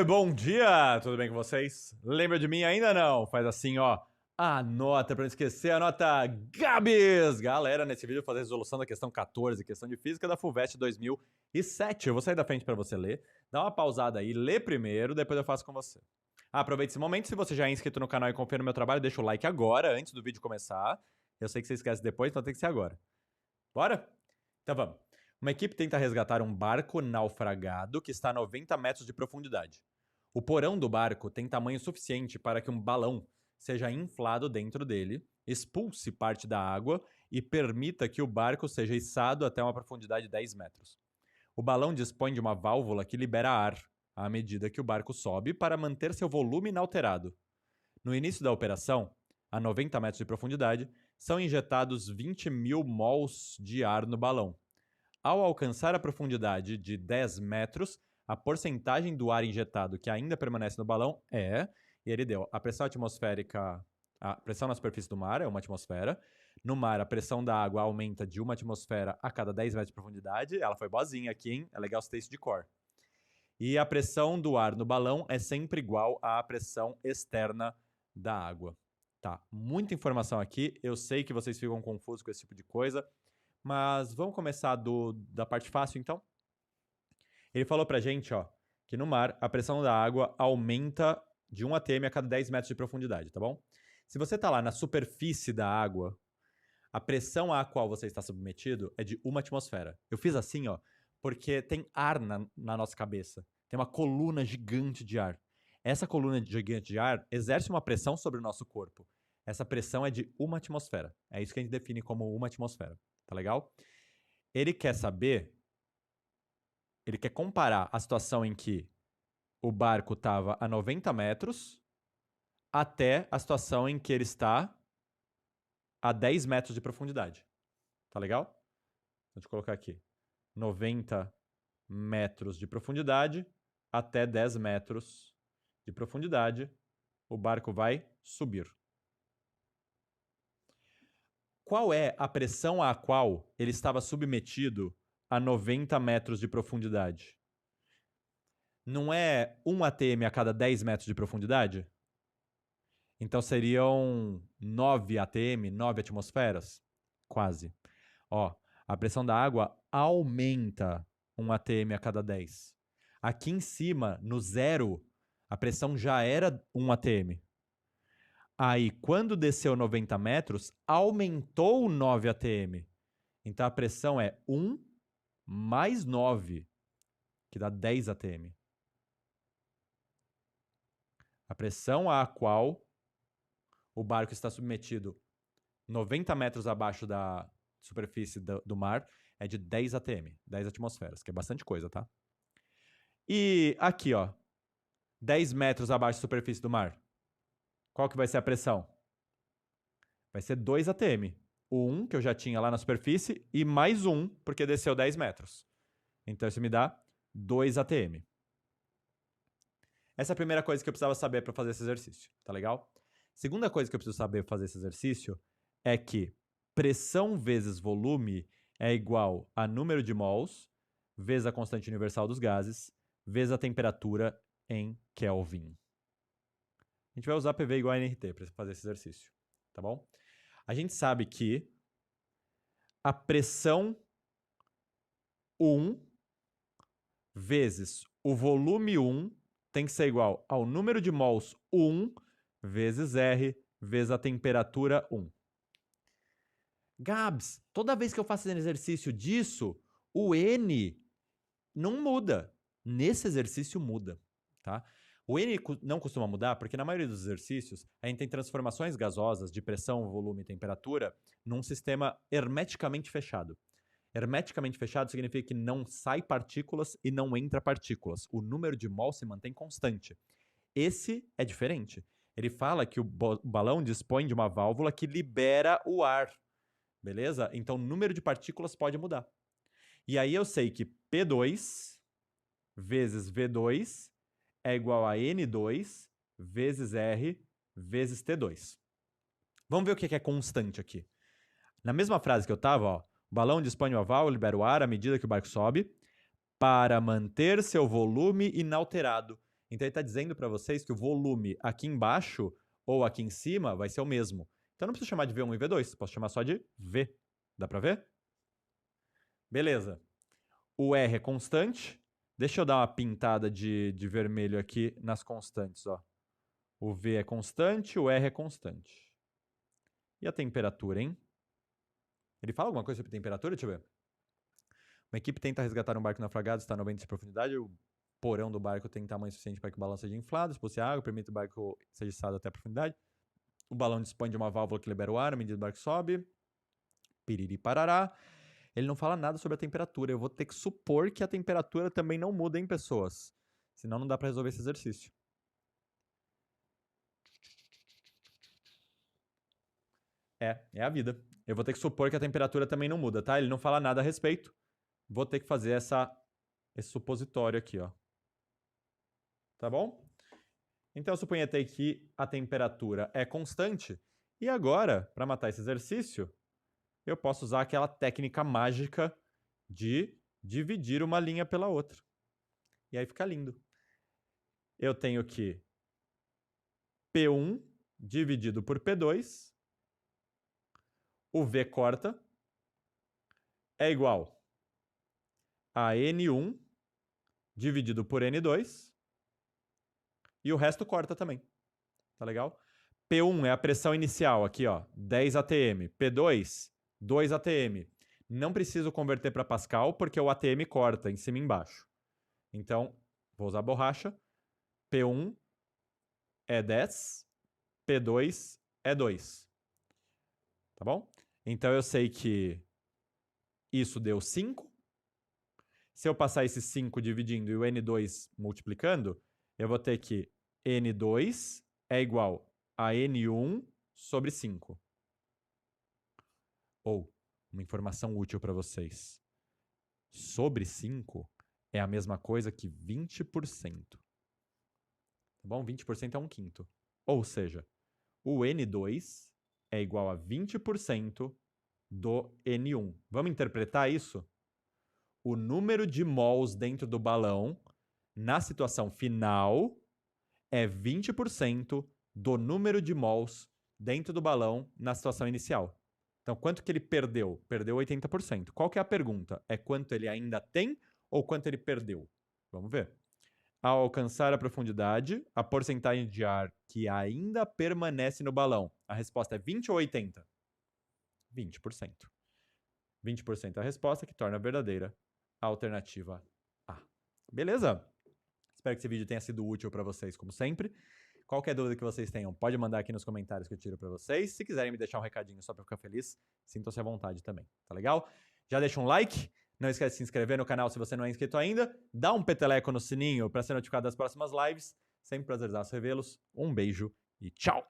Bom dia! Tudo bem com vocês? Lembra de mim ainda não? Faz assim, ó. Anota pra não esquecer, anota Gabs! Galera, nesse vídeo eu vou fazer a resolução da questão 14, questão de física da FUVEST 2007. Eu vou sair da frente pra você ler. Dá uma pausada aí, lê primeiro, depois eu faço com você. Aproveite esse momento, se você já é inscrito no canal e confia no meu trabalho, deixa o like agora, antes do vídeo começar. Eu sei que você esquece depois, então tem que ser agora. Bora? Então vamos. Uma equipe tenta resgatar um barco naufragado que está a 90 metros de profundidade. O porão do barco tem tamanho suficiente para que um balão seja inflado dentro dele, expulse parte da água e permita que o barco seja içado até uma profundidade de 10 metros. O balão dispõe de uma válvula que libera ar à medida que o barco sobe para manter seu volume inalterado. No início da operação, a 90 metros de profundidade, são injetados 20.000 mols de ar no balão. Ao alcançar a profundidade de 10 metros, a porcentagem do ar injetado que ainda permanece no balão e ele deu a pressão atmosférica, a pressão na superfície do mar é 1 atmosfera. No mar, a pressão da água aumenta de 1 atmosfera a cada 10 metros de profundidade. Ela foi boazinha aqui, hein? É legal você ter isso de cor. E a pressão do ar no balão é sempre igual à pressão externa da água. Tá, muita informação aqui. Eu sei que vocês ficam confusos com esse tipo de coisa. Mas vamos começar da parte fácil, então? Ele falou pra gente, ó, que no mar a pressão da água aumenta de 1 atm a cada 10 metros de profundidade, tá bom? Se você tá lá na superfície da água, a pressão à qual você está submetido é de 1 atmosfera. Eu fiz assim, ó, porque tem ar na nossa cabeça. Tem uma coluna gigante de ar. Essa coluna gigante de ar exerce uma pressão sobre o nosso corpo. Essa pressão é de 1 atmosfera. É isso que a gente define como 1 atmosfera. Tá legal? Ele quer comparar a situação em que o barco estava a 90 metros até a situação em que ele está a 10 metros de profundidade. Tá legal? Vou te colocar aqui. 90 metros de profundidade até 10 metros de profundidade. O barco vai subir. Qual é a pressão à qual ele estava submetido a 90 metros de profundidade? Não é 1 atm a cada 10 metros de profundidade? Então seriam 9 atm, 9 atmosferas? Quase. Ó, a pressão da água aumenta 1 atm a cada 10. Aqui em cima, no zero, a pressão já era 1 atm. Aí, quando desceu 90 metros, aumentou 9 atm. Então, a pressão é 1 mais 9, que dá 10 atm. A pressão à qual o barco está submetido 90 metros abaixo da superfície do mar é de 10 atm, 10 atmosferas, que é bastante coisa, tá? E aqui, ó, 10 metros abaixo da superfície do mar. Qual que vai ser a pressão? Vai ser 2 atm. O 1, que eu já tinha lá na superfície, e mais 1, porque desceu 10 metros. Então, isso me dá 2 atm. Essa é a primeira coisa que eu precisava saber para fazer esse exercício, tá legal? Segunda coisa que eu preciso saber para fazer esse exercício é que pressão vezes volume é igual a número de mols vezes a constante universal dos gases vezes a temperatura em Kelvin. A gente vai usar PV igual a nRT para fazer esse exercício, tá bom? A gente sabe que a pressão 1 vezes o volume 1 tem que ser igual ao número de mols 1 vezes R vezes a temperatura 1. Gabs, toda vez que eu faço exercício disso, o N não muda. Nesse exercício muda, tá? O N não costuma mudar porque na maioria dos exercícios a gente tem transformações gasosas de pressão, volume e temperatura num sistema hermeticamente fechado. Hermeticamente fechado significa que não sai partículas e não entra partículas. O número de mol se mantém constante. Esse é diferente. Ele fala que o balão dispõe de uma válvula que libera o ar. Beleza? Então, o número de partículas pode mudar. E aí eu sei que P2 vezes V2 é igual a N2 vezes R vezes T2. Vamos ver o que é constante aqui. Na mesma frase que eu estava, ó, o balão dispõe de uma válvula, libera o ar à medida que o barco sobe para manter seu volume inalterado. Então ele está dizendo para vocês que o volume aqui embaixo ou aqui em cima vai ser o mesmo. Então não precisa chamar de V1 e V2, posso chamar só de V. Dá para ver? Beleza. O R é constante. Deixa eu dar uma pintada de vermelho aqui nas constantes, ó. O V é constante, o R é constante. E a temperatura, hein? Ele fala alguma coisa sobre temperatura? Deixa eu ver. Uma equipe tenta resgatar um barco naufragado, está a 90 de profundidade. O porão do barco tem tamanho suficiente para que o balão seja inflado. Expulse a água, permite o barco ser içado até a profundidade. O balão dispõe de uma válvula que libera o ar à medida que o barco sobe. Piriri parará. Ele não fala nada sobre a temperatura. Eu vou ter que supor que a temperatura também não muda em pessoas. Senão não dá para resolver esse exercício. É a vida. Eu vou ter que supor que a temperatura também não muda, tá? Ele não fala nada a respeito. Vou ter que fazer esse supositório aqui, ó. Tá bom? Então eu suponhetei que a temperatura é constante. E agora, para matar esse exercício, eu posso usar aquela técnica mágica de dividir uma linha pela outra. E aí fica lindo. Eu tenho que P1 dividido por P2, o V corta, é igual a N1 dividido por N2, e o resto corta também. Tá legal? P1 é a pressão inicial aqui, ó, 10 atm. P2, 2 atm. Não preciso converter para Pascal, porque o atm corta em cima e embaixo. Então, vou usar borracha. P1 é 10, P2 é 2. Tá bom? Então, eu sei que isso deu 5. Se eu passar esse 5 dividindo e o N2 multiplicando, eu vou ter que N2 é igual a N1 sobre 5. Ou, uma informação útil para vocês. Sobre 5 é a mesma coisa que 20%. Tá bom? 20% é 1/5. Ou seja, o N2 é igual a 20% do N1. Vamos interpretar isso? O número de mols dentro do balão, na situação final, é 20% do número de mols dentro do balão na situação inicial. Então, quanto que ele perdeu? Perdeu 80%. Qual que é a pergunta? É quanto ele ainda tem ou quanto ele perdeu? Vamos ver. Ao alcançar a profundidade, a porcentagem de ar que ainda permanece no balão. A resposta é 20 ou 80? 20%. 20% é a resposta, que torna a verdadeira a alternativa A. Beleza? Espero que esse vídeo tenha sido útil para vocês, como sempre. Qualquer dúvida que vocês tenham, pode mandar aqui nos comentários que eu tiro para vocês. Se quiserem me deixar um recadinho só para ficar feliz, sintam-se à vontade também, tá legal? Já deixa um like, não esquece de se inscrever no canal se você não é inscrito ainda, dá um peteleco no sininho para ser notificado das próximas lives. Sempre prazerzaço revê-los. Um beijo e tchau!